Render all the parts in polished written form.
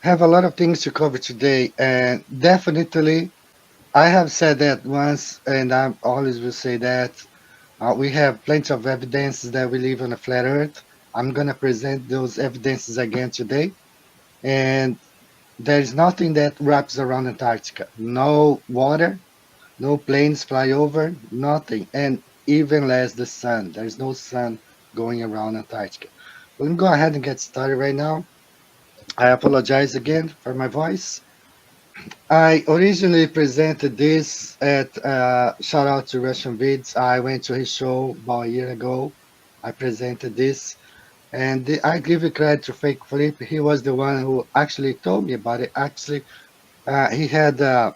Have a lot of things to cover today, and definitely, I have said that once, and I always will say that we have plenty of evidences that we live on a flat Earth. I'm gonna present those evidences again today, and there's nothing that wraps around Antarctica. No water, no planes fly over, nothing, and even less the sun. There's no sun going around Antarctica. Let me go ahead and get started right now. I apologize again for my voice. I originally presented this at shout out to Russian Vids. I went to his show about a year ago. I presented this, and I give you credit to Fake Flip. He was the one who actually told me about it. Actually, he had I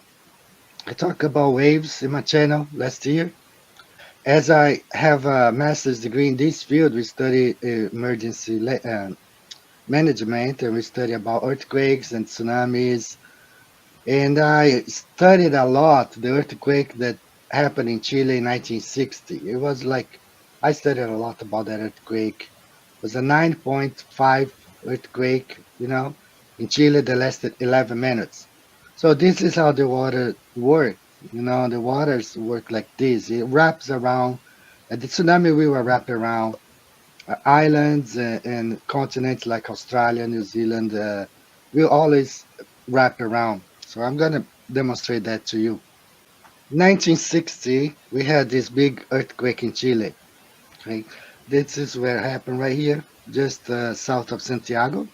talked about waves in my channel last year. As I have a master's degree in this field, we study emergency management, and we study about earthquakes and tsunamis. And I studied a lot the earthquake that happened in Chile in 1960. It was like I studied a lot about that earthquake. It was a 9.5 earthquake, in Chile that lasted 11 minutes. So this is how the water works. The waters work like this. It wraps around. At the tsunami, we were wrapped around islands and continents like Australia, New Zealand. We always wrap around. So I'm going to demonstrate that to you. 1960, we had this big earthquake in Chile. Okay, this is where it happened right here, just south of Santiago.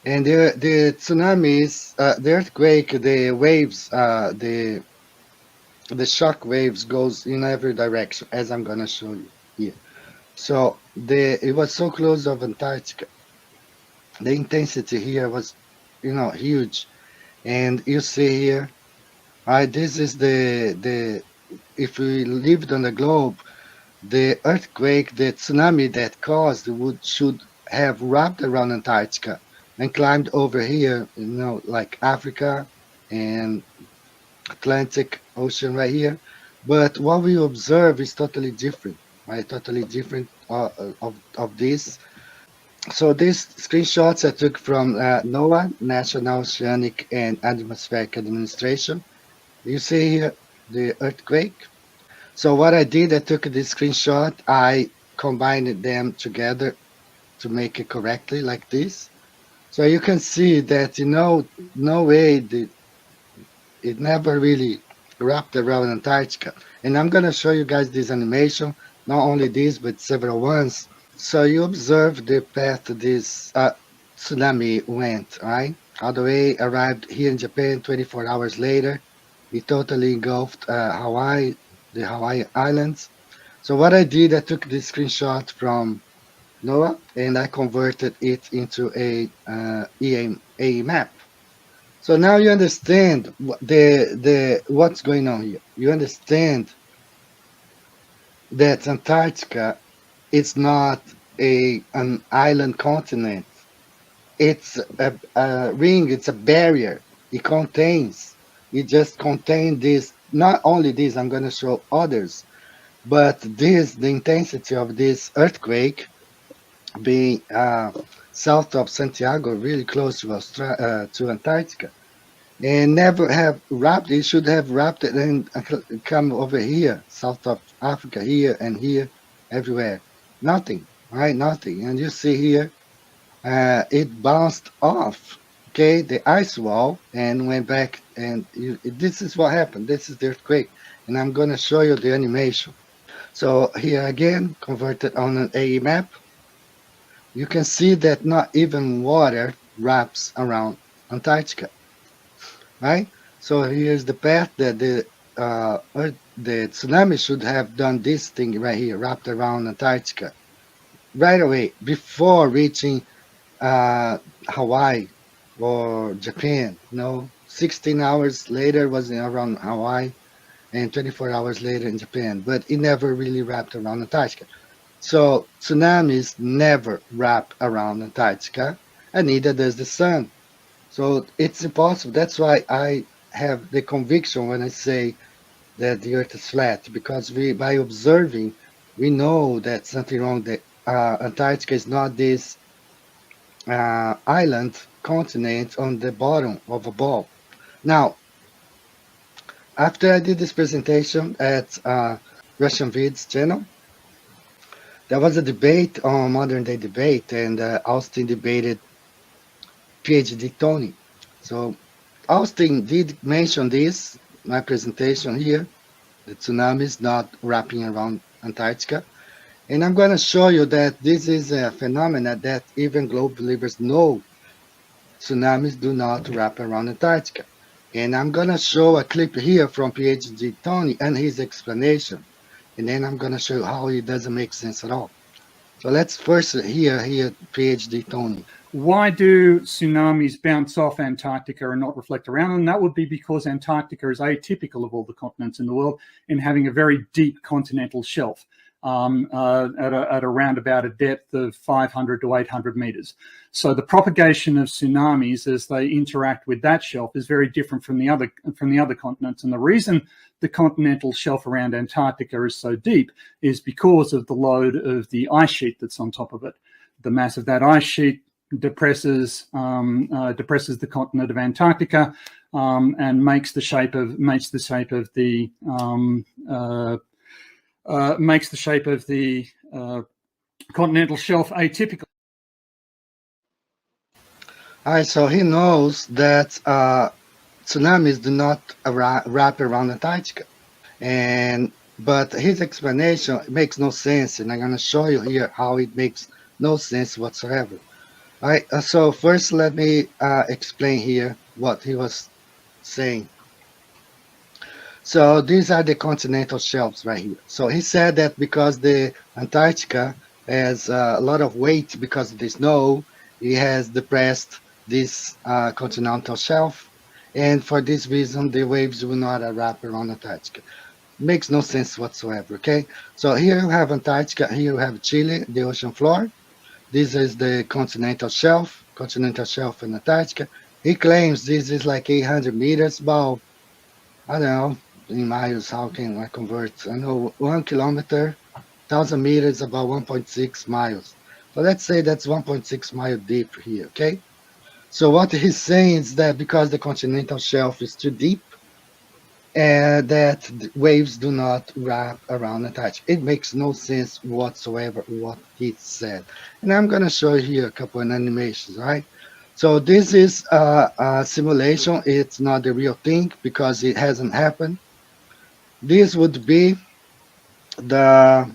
And the tsunamis, the earthquake, the waves, the shock waves goes in every direction, as I'm gonna show you here. So it was so close of Antarctica. The intensity here was, huge. And you see here, right? This is the if we lived on the globe, the earthquake, the tsunami that caused would should have wrapped around Antarctica and climbed over here, like Africa and Atlantic Ocean right here. But what we observe is totally different, right? Totally different of this. So these screenshots I took from NOAA, National Oceanic and Atmospheric Administration. You see here the earthquake. So what I did, I took this screenshot, I combined them together to make it correctly like this. So you can see that, no way it never really wrapped around Antarctica. And I'm going to show you guys this animation, not only this, but several ones. So you observe the path this tsunami went, right? All the way arrived here in Japan 24 hours later. It totally engulfed Hawaii, the Hawaii Islands. So what I did, I took this screenshot from NOAA and I converted it into a EA map. So now you understand the what's going on here. You understand that Antarctica is not an island continent. It's a ring. It's a barrier. It contains. It just contains this. Not only this, I'm going to show others, but the intensity of this earthquake being south of Santiago, really close to to Antarctica, and never have wrapped. It should have wrapped it and come over here, south of Africa, here, everywhere. Nothing, right? Nothing. And you see here, it bounced off, okay, the ice wall and went back. And this is what happened. This is the earthquake. And I'm going to show you the animation. So here again, converted on an AE map, you can see that not even water wraps around Antarctica, right? So here's the path that the tsunami should have done this thing right here, wrapped around Antarctica right away before reaching Hawaii or Japan. 16 hours later was around Hawaii and 24 hours later in Japan, but it never really wrapped around Antarctica. So tsunamis never wrap around Antarctica, and neither does the sun. So it's impossible. That's why I have the conviction when I say that the Earth is flat, because by observing, we know that something wrong. That Antarctica is not this island continent on the bottom of a ball. Now, after I did this presentation at Russian Vids channel, there was a debate on modern day debate, and Austin debated PhD Tony. So Austin did mention this, my presentation here, the tsunamis not wrapping around Antarctica. And I'm going to show you that this is a phenomenon that even globe believers know tsunamis do not wrap around Antarctica. And I'm going to show a clip here from PhD Tony and his explanation. And then I'm going to show you how it doesn't make sense at all. So let's first hear PhD Tony. Why do tsunamis bounce off Antarctica and not reflect around? And that would be because Antarctica is atypical of all the continents in the world in having a very deep continental shelf at around about a depth of 500 to 800 meters. So the propagation of tsunamis as they interact with that shelf is very different from the other continents. And the reason the continental shelf around Antarctica is so deep is because of the load of the ice sheet that's on top of it. The mass of that ice sheet depresses the continent of Antarctica and makes the shape of the continental shelf atypical. All right, so he knows that tsunamis do not wrap around Antarctica, but his explanation makes no sense, and I'm going to show you here how it makes no sense whatsoever. All right, so first let me explain here what he was saying. So these are the continental shelves right here. So he said that because the Antarctica has a lot of weight because of the snow, it has depressed this continental shelf, and for this reason, the waves will not wrap around Antarctica. Makes no sense whatsoever. Okay, so here you have Antarctica, here you have Chile, the ocean floor. This is the continental shelf in Antarctica. He claims this is like 800 meters, about, I don't know, in miles, how can I convert? I know 1 kilometer, 1,000 meters, about 1.6 miles. So let's say that's 1.6 mile deep here, okay? So what he's saying is that because the continental shelf is too deep, that waves do not wrap around Antarctica. It makes no sense whatsoever what he said. And I'm going to show you here a couple of animations, right? So this is a simulation. It's not the real thing because it hasn't happened. This would be the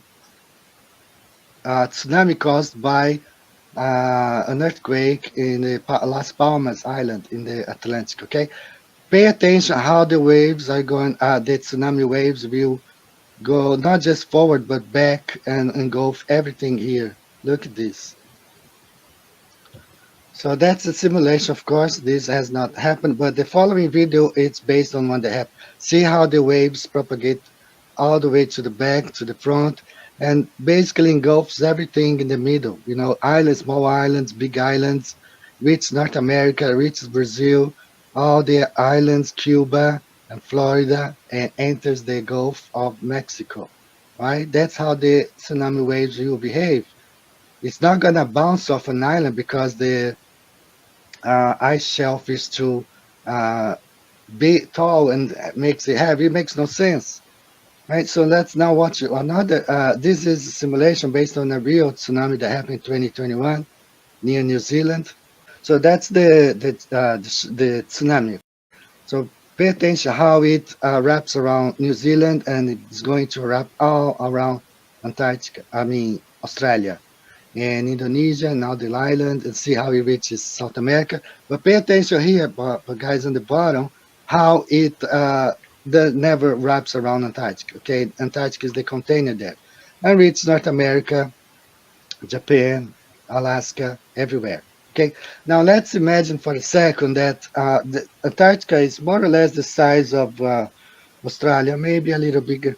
tsunami caused by an earthquake in the Las Palmas Island in the Atlantic, okay? Pay attention how the waves are going, the tsunami waves will go not just forward but back and engulf everything here. Look at this. So that's a simulation, of course. This has not happened, but the following video it's based on one that happened. See how the waves propagate all the way to the back, to the front, and basically engulfs everything in the middle. You know, islands, small islands, big islands, reaches North America, reaches Brazil, all the islands, Cuba and Florida, and enters the Gulf of Mexico. Right? That's how the tsunami waves will behave. It's not gonna bounce off an island because the ice shelf is too big, tall, and makes it heavy. It makes no sense. Right, so let's now watch another. This is a simulation based on a real tsunami that happened in 2021 near New Zealand. So that's the tsunami. So pay attention how it wraps around New Zealand, and it's going to wrap all around Antarctica. I mean Australia and Indonesia and other islands, and see how it reaches South America. But pay attention here, but guys on the bottom, how it never wraps around Antarctica. Okay, Antarctica is the container there, and reaches North America, Japan, Alaska, everywhere. Okay, now let's imagine for a second that the Antarctica is more or less the size of Australia, maybe a little bigger.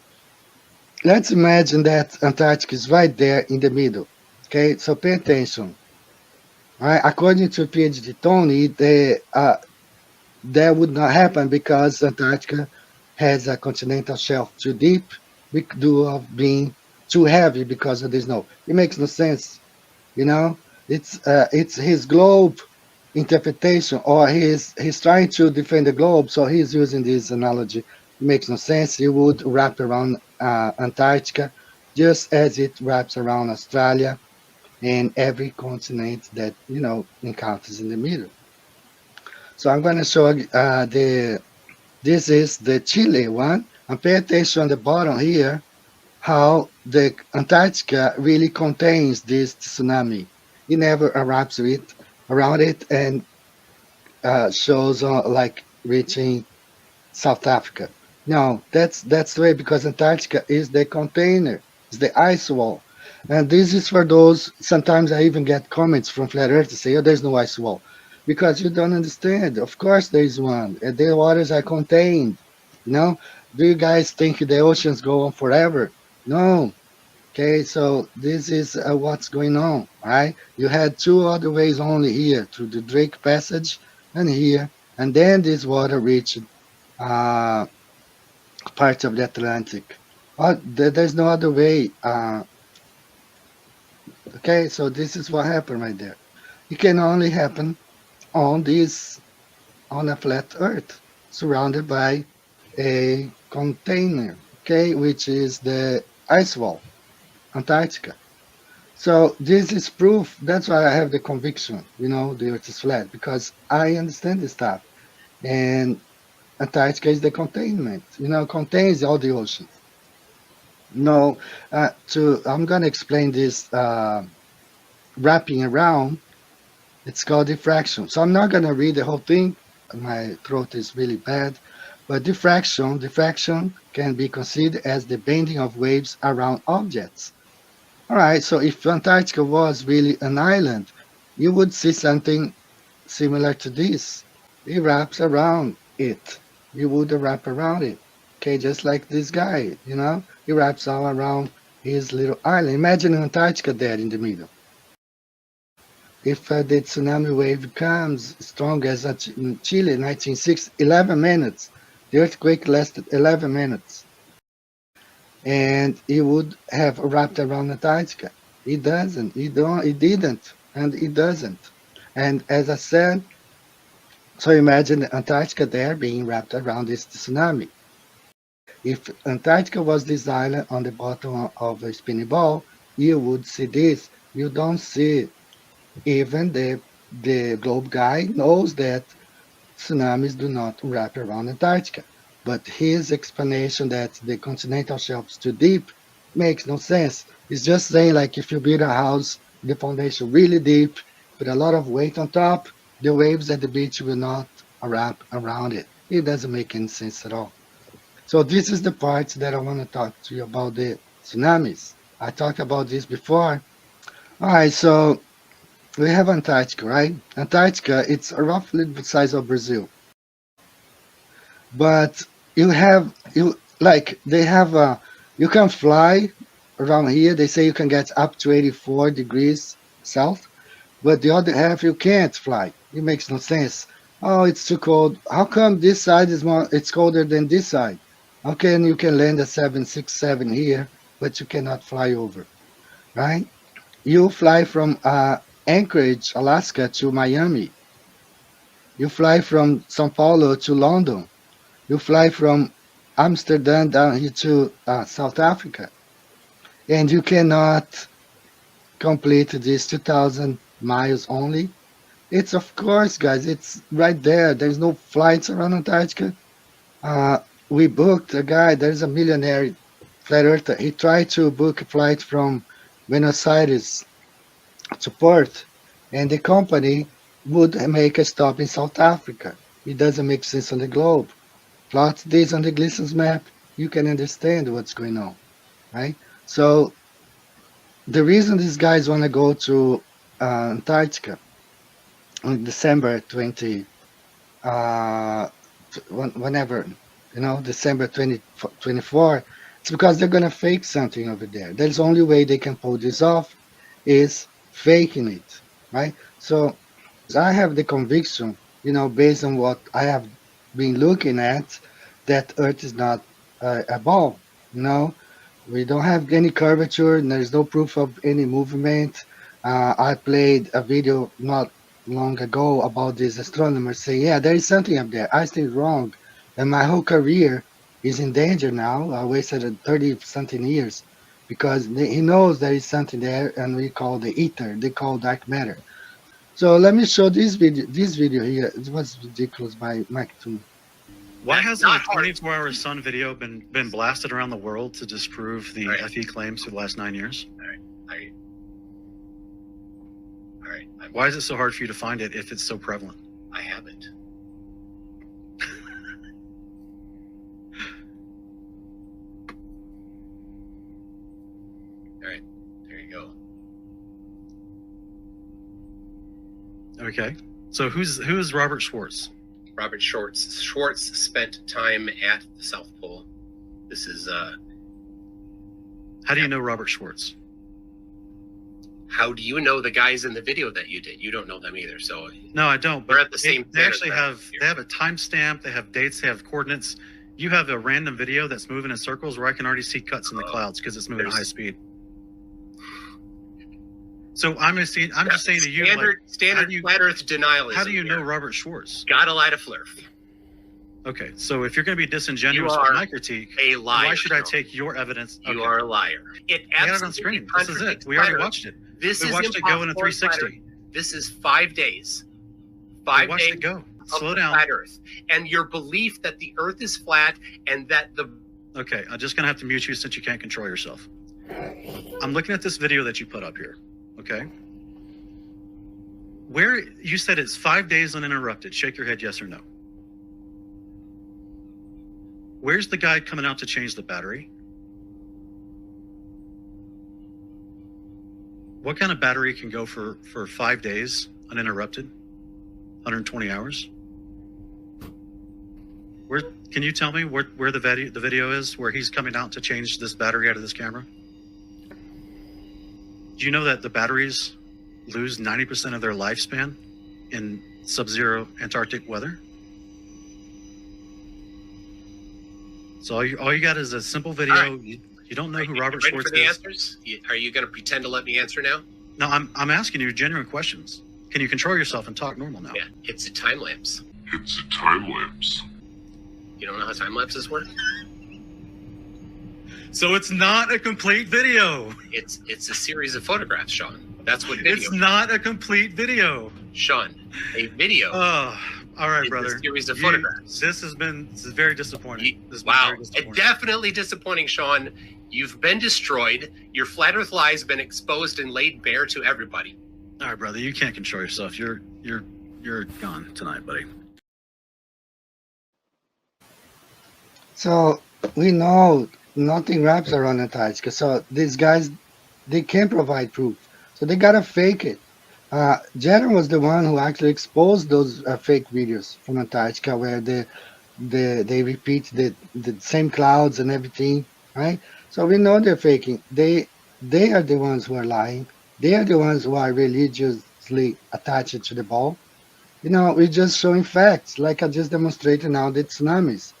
Let's imagine that Antarctica is right there in the middle. Okay, so pay attention. All right, according to PhD Tony, that would not happen because Antarctica has a continental shelf too deep, due of being too heavy because of the snow. It makes no sense, you know. It's his globe interpretation, or he's trying to defend the globe, so he's using this analogy. It makes no sense. It would wrap around Antarctica just as it wraps around Australia and every continent that encounters in the middle. So I'm going to show the this is the Chile one, and pay attention on the bottom here how the Antarctica really contains this tsunami. It never erupts around it and shows like reaching South Africa. No, that's the way, because Antarctica is the container, is the ice wall. And this is for those, sometimes I even get comments from Flat Earth to say, oh, there's no ice wall. Because you don't understand. Of course there is one. The waters are contained. You know? Do you guys think the oceans go on forever? No. Okay, so this is what's going on, right? You had two other ways only here, through the Drake Passage and here, and then this water reached uh, parts of the Atlantic. There's no other way. Okay, so this is what happened right there. It can only happen on this on a flat Earth, surrounded by a container, okay, which is the ice wall, Antarctica. So this is proof. That's why I have the conviction, the Earth is flat, because I understand this stuff. And Antarctica is the containment, contains all the oceans. No, I'm gonna explain this wrapping around. It's called diffraction. So I'm not gonna read the whole thing. My throat is really bad. But diffraction can be considered as the bending of waves around objects. All right. So if Antarctica was really an island, you would see something similar to this. It wraps around it. You would wrap around it. Okay, just like this guy, he wraps all around his little island. Imagine Antarctica there in the middle. If the tsunami wave comes strong as in Chile, 1960, 11 minutes. The earthquake lasted 11 minutes. And it would have wrapped around Antarctica. It doesn't. It didn't. And it doesn't. And as I said, so imagine Antarctica there being wrapped around this tsunami. If Antarctica was this island on the bottom of a spinning ball, you would see this. You don't see it. Even the globe guy knows that tsunamis do not wrap around Antarctica. But his explanation that the continental shelf is too deep makes no sense. It's just saying, like, if you build a house, the foundation really deep, with a lot of weight on top, the waves at the beach will not wrap around it. It doesn't make any sense at all. So this is the part that I want to talk to you about, the tsunamis. I talked about this before. All right, so we have Antarctica, right? Antarctica, it's roughly the size of Brazil. But they have you can fly around here. They say you can get up to 84 degrees south, but the other half you can't fly. It makes no sense. Oh, it's too cold. How come this side it's colder than this side? How can you can land at 767 here, but you cannot fly over, right? You fly from Anchorage, Alaska to Miami. You fly from Sao Paulo to London. You fly from Amsterdam down here to South Africa, and you cannot complete this 2,000 miles only. It's, of course, guys, it's right there. There's no flights around Antarctica. Uh, we booked a guy, there's a millionaire flat earther. He tried to book a flight from Buenos Aires to Perth, and the company would make a stop in South Africa. It doesn't make sense on the globe. Plot this on the Gleason's map, you can understand what's going on, right? So the reason these guys want to go to Antarctica on December 20, uh, whenever, December 2024, it's because they're going to fake something over there. There's only way they can pull this off is faking it, right? So I have the conviction, based on what I have been looking at, that Earth is not a ball. You know, we don't have any curvature, and there's no proof of any movement. I played a video not long ago about this astronomer saying, yeah, there is something up there. I think wrong. And my whole career is in danger now. I wasted 30 something years because he knows there is something there and we call the ether. They call dark matter. So let me show this video here. It was ridiculous by Mike Toon. Why hasn't a 24-hour sun video been blasted around the world to disprove the FE claims for the last 9 years? All right. Why is it so hard for you to find it if it's so prevalent? I haven't. All right. There you go. Okay. So who is Robert Schwartz? Robert Schwartz. Schwartz spent time at the South Pole. This is How do you know Robert Schwartz? how do you know the guys in the video that you did? You don't know them either. So No, I don't. We're But at the same they actually planet have a timestamp, they have dates, they have coordinates. You have a random video that's moving in circles where I can already see cuts in the clouds because it's moving at high speed. So I'm just saying to you, standard flat Earth denialism. how do you know Robert Schwartz? Gotta lie to Flurf. Okay, so if you're going to be disingenuous You with are my critique, A liar. why should I take your evidence? You Okay. are a liar. It I got it on absolutely screen. This is it. contradicts We already flat Earth. watched it. This We is watched it go in a impossible 360. This is 5 days. We 5 watched days it go. of Slow the down. flat Earth, and your belief that the Earth is flat and that the Okay, I'm just going to have to mute you since you can't control yourself. I'm looking at this video that you put up here. Okay. Where you said it's 5 days uninterrupted. Shake your head, yes or no. Where's the guy coming out to change the battery? What kind of battery can go for 5 days uninterrupted? 120 hours? Where can you tell me where the video is where he's coming out to change this battery out of this camera? Do you know that the batteries lose 90% of their lifespan in sub-zero Antarctic weather? So all you got is a simple video. All right. You don't know who Are you Robert ready Schwartz for the is. answers? Are you going to pretend to let me answer now? No, I'm asking you genuine questions. Can you control yourself and talk normal now? Yeah, it's a time lapse. It's a time lapse. You don't know how time lapses work? So it's not a complete video. It's a series of photographs, Sean. That's what video. It's not a complete video. Sean, a video. Oh, all right, is brother. a series of photographs. This is very disappointing. This has been Wow, very disappointing. definitely disappointing, Sean. You've been destroyed. Your flat Earth lie has been exposed and laid bare to everybody. All right, brother. You can't control yourself. You're gone tonight, buddy. So we know nothing wraps around Antarctica. So these guys, they can't provide proof. So they gotta fake it. Jenner was the one who actually exposed those fake videos from Antarctica where they repeat the same clouds and everything, right? So we know they're faking. They are the ones who are lying. They are the ones who are religiously attached to the ball. You know, we're just showing facts, like I just demonstrated now the tsunamis.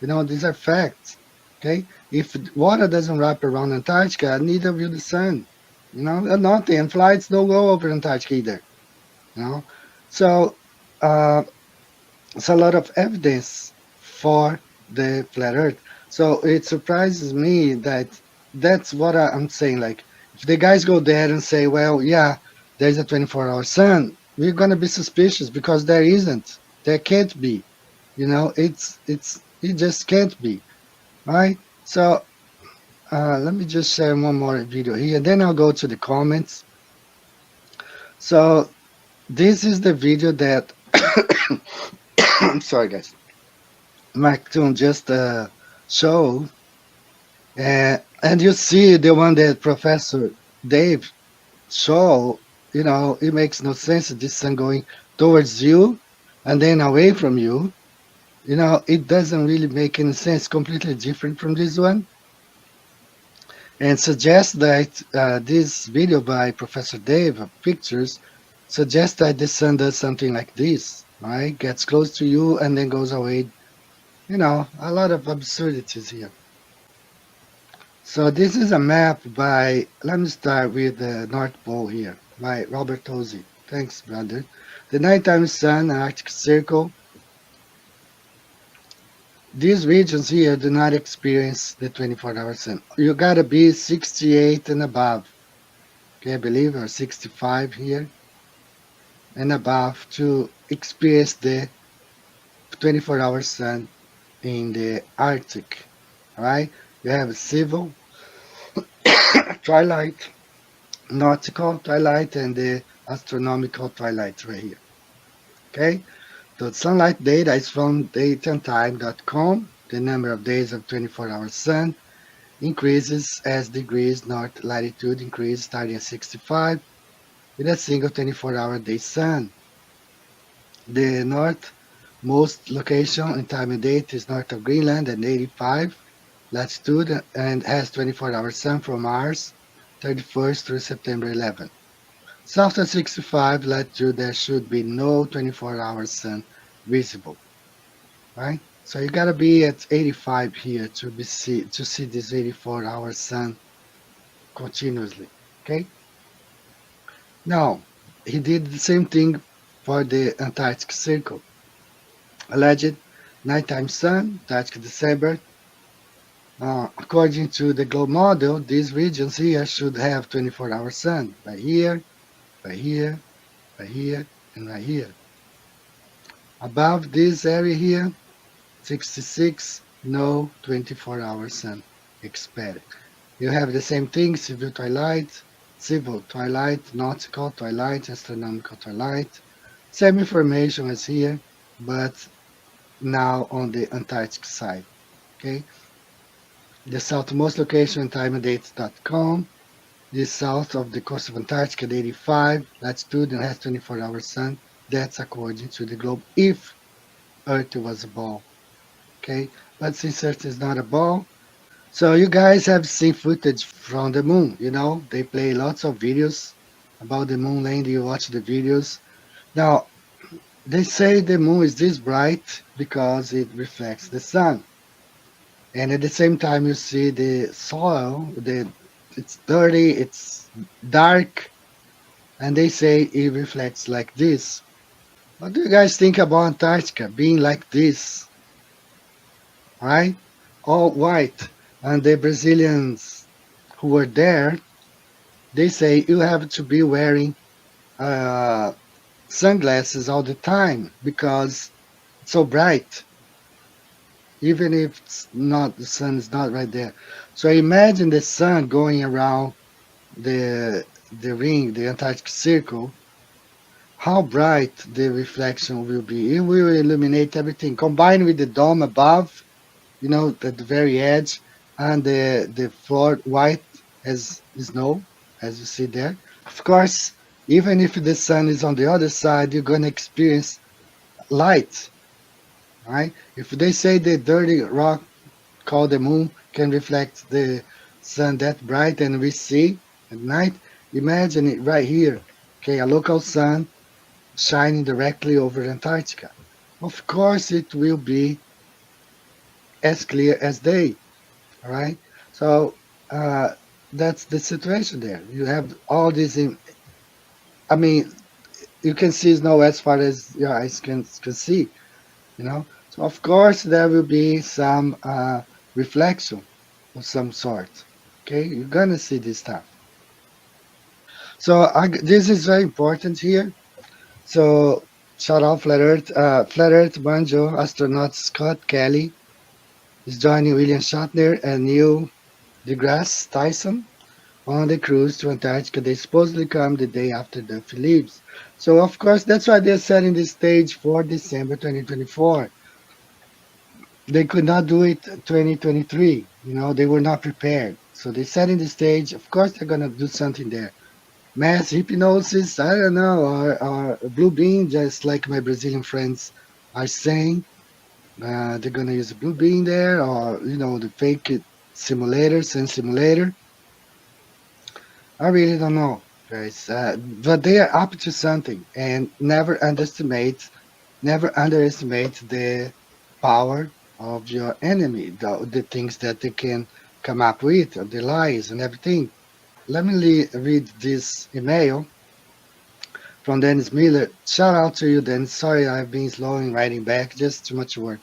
You know, these are facts. Okay? If water doesn't wrap around Antarctica, neither will the sun. You know, nothing. And flights don't go over Antarctica either. You know? So it's a lot of evidence for the flat Earth. So it surprises me that that's what I'm saying. Like, if the guys go there and say, well, yeah, there's a 24-hour sun, we're going to be suspicious because there isn't. There can't be. You know, it just can't be. Right? So let me just share one more video here. Then I'll go to the comments. So this is the video that I'm sorry, guys. Mike Toon just showed. And you see the one that Professor Dave showed, you know, it makes no sense. This sun going towards you and then away from you. You know, it doesn't really make any sense. Completely different from this one. And suggests that this video by Professor Dave of pictures suggests that the sun does something like this, right? Gets close to you and then goes away. You know, a lot of absurdities here. So this is a map by, let me start with the North Pole here. by Robert Tozzi. Thanks, brother. The nighttime sun, Arctic Circle. These regions here do not experience the 24-hour sun. You gotta be 68 and above, okay, I believe, or 65 here and above to experience the 24-hour sun in the Arctic. All right, you have civil, twilight, nautical twilight, and the astronomical twilight right here. Okay, the sunlight data is from dateandtime.com. The number of days of 24-hour sun increases as degrees north latitude increase, starting at 65 with a single 24-hour day sun. The northmost location in time and date is north of Greenland at 85 latitude and has 24-hour sun from Mars 31st through September 11th. South of 65 latitude, there should be no 24-hour sun visible, right? So you gotta be at 85 here to see this 84-hour sun continuously. Okay. Now he did the same thing for the Antarctic Circle. Alleged nighttime sun, Antarctic December. According to the globe model, these regions here should have 24-hour sun right here, right here, right here, and right here. Above this area here, 66, no 24-hour sun expected. You have the same thing, civil twilight, nautical twilight, astronomical twilight. Same information as here, but now on the Antarctic side. Okay. The southmost location, timeanddates.com, is south of the coast of Antarctica at 85 latitude and has 24-hour sun. That's according to the globe, if Earth was a ball. Okay, but since Earth is not a ball, so you guys have seen footage from the moon. You know, they play lots of videos about the moon landing. You watch the videos. Now, they say the moon is this bright because it reflects the sun. And at the same time, you see the soil, it's dirty, it's dark, and they say it reflects like this. What do you guys think about Antarctica being like this? Right? All white. And the Brazilians who were there, they say you have to be wearing uh, sunglasses all the time because it's so bright, even if it's not, the sun is not right there. So imagine the sun going around the ring, the Antarctic Circle, how bright the reflection will be. It will illuminate everything, combined with the dome above, you know, at the very edge, and the floor white as snow, as you see there. Of course, even if the sun is on the other side, you're going to experience light, right? If they say the dirty rock called the moon can reflect the sun that bright and we see at night, imagine it right here, okay, a local sun shining directly over Antarctica. Of course, it will be as clear as day, all right? So uh, that's the situation there. You have all these, I mean, you can see snow as far as your eyes can see, you know? So of course, there will be some reflection of some sort, okay? You're gonna see this stuff. So this is very important here. So shout out Flat Earth Banjo astronaut Scott Kelly is joining William Shatner and Neil deGrasse Tyson on the cruise to Antarctica. They supposedly come the day after Duffy leaves. So of course that's why they're setting the stage for December 2024. They could not do it 2023. You know, they were not prepared. So they're setting the stage. Of course they're gonna do something there. Mass hypnosis, I don't know, or blue beam, just like my Brazilian friends are saying. They're gonna use a blue beam there, or you know, the fake simulator, sun simulator. I really don't know, guys. But they are up to something, and never underestimate the power of your enemy, the things that they can come up with, the lies and everything. Let me read this email From Dennis Miller. Shout out to you, Dennis. Sorry I've been slow in writing back. Just too much work.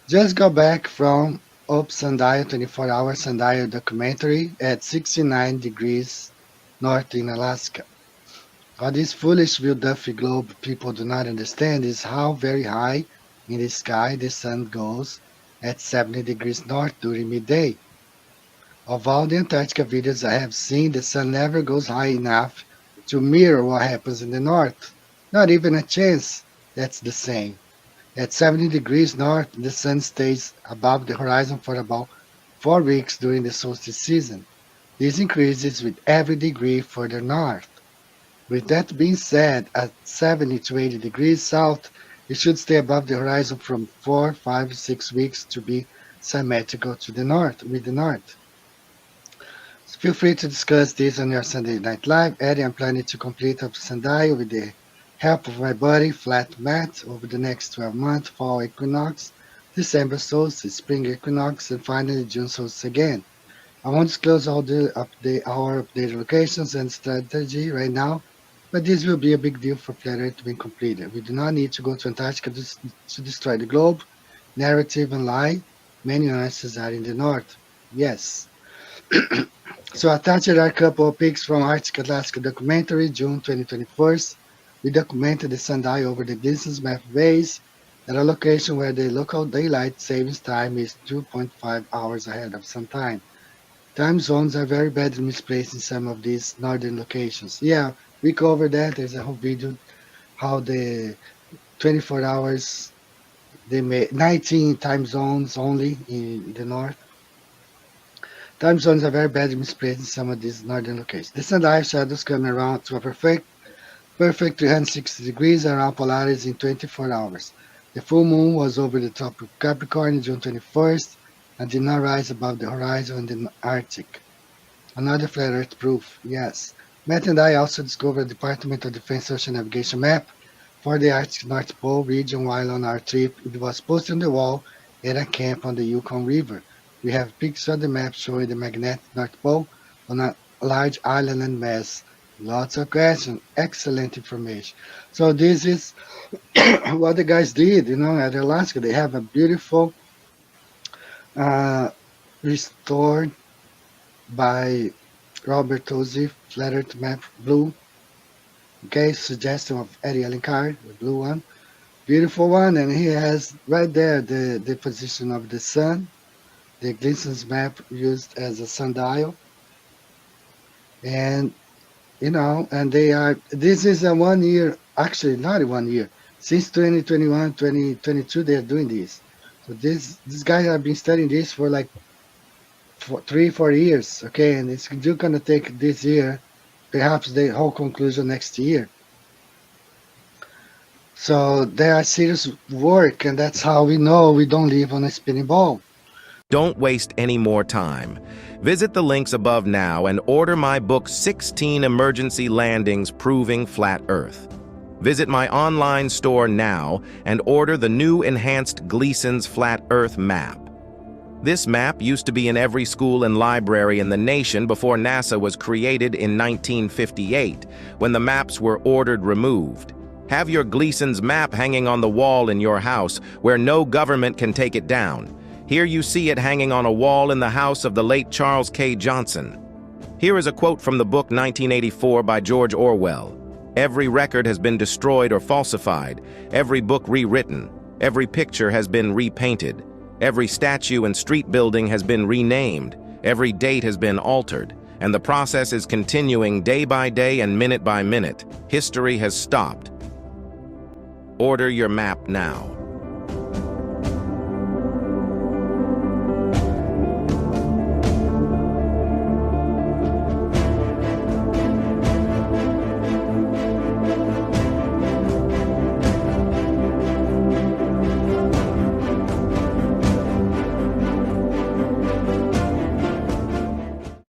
Just got back from Up Sundial 24-hour Sundial documentary at 69 degrees north in Alaska. What this foolish Will Duffy globe people do not understand is how very high in the sky the sun goes at 70 degrees north during midday. Of all the Antarctica videos I have seen, the sun never goes high enough to mirror what happens in the north. Not even a chance that's the same. At 70 degrees north, the sun stays above the horizon for about 4 weeks during the solstice season. This increases with every degree further north. With that being said, at 70 to 80 degrees south, it should stay above the horizon from 4, 5, 6 weeks to be symmetrical to the north, with the north. So feel free to discuss this on your Sunday Night Live. Eddie, I'm planning to complete Up Sundial with the help of my buddy Flat Matt over the next 12 months, fall equinox, December solstice, spring equinox, and finally June solstice again. I won't disclose all our updated locations and strategy right now, but this will be a big deal for Flat Earth being completed. We do not need to go to Antarctica to destroy the globe. Narrative and lie. Many answers are in the north. Yes. So attached are a couple of pics from Arctic Alaska documentary, June 2021. We documented the sundial over the Gleason's map base at a location where the local daylight savings time is 2.5 hours ahead of sun time. Time zones are very badly misplaced in some of these northern locations. Yeah, we covered that. There's a whole video how the 24 hours, they made 19 time zones only in the north. Time zones are very badly misplaced in some of these northern locations. The sundial shadows come around to a perfect 360 degrees around Polaris in 24 hours. The full moon was over the top of Capricorn June 21st and did not rise above the horizon in the Arctic. Another flat Earth proof, yes. Matt and I also discovered a Department of Defense ocean navigation map for the Arctic North Pole region while on our trip. It was posted on the wall at a camp on the Yukon River. We have pictures of the map showing the magnetic North Pole on a large island and mass. Lots of questions, excellent information. So this is what the guys did, at Alaska. They have a beautiful restored by Robert Tozzi Flat Earth map blue. Okay, suggestion of Eddie Alinkar, the blue one. Beautiful one, and he has right there the position of the sun, the Gleason's map used as a sundial. And and this is a 1 year, actually not 1 year, since 2021, 2022, they're doing this. So these guys have been studying this for like 3-4 years, okay, and it's just gonna take this year, perhaps the whole conclusion next year. So they are serious work, and that's how we know we don't live on a spinning ball. Don't waste any more time. Visit the links above now and order my book 16 Emergency Landings Proving Flat Earth. Visit my online store now and order the new enhanced Gleason's Flat Earth map. This map used to be in every school and library in the nation before NASA was created in 1958, when the maps were ordered removed. Have your Gleason's map hanging on the wall in your house where no government can take it down. Here you see it hanging on a wall in the house of the late Charles K. Johnson. Here is a quote from the book 1984 by George Orwell. Every record has been destroyed or falsified, every book rewritten, every picture has been repainted, every statue and street building has been renamed, every date has been altered, and the process is continuing day by day and minute by minute. History has stopped. Order your map now.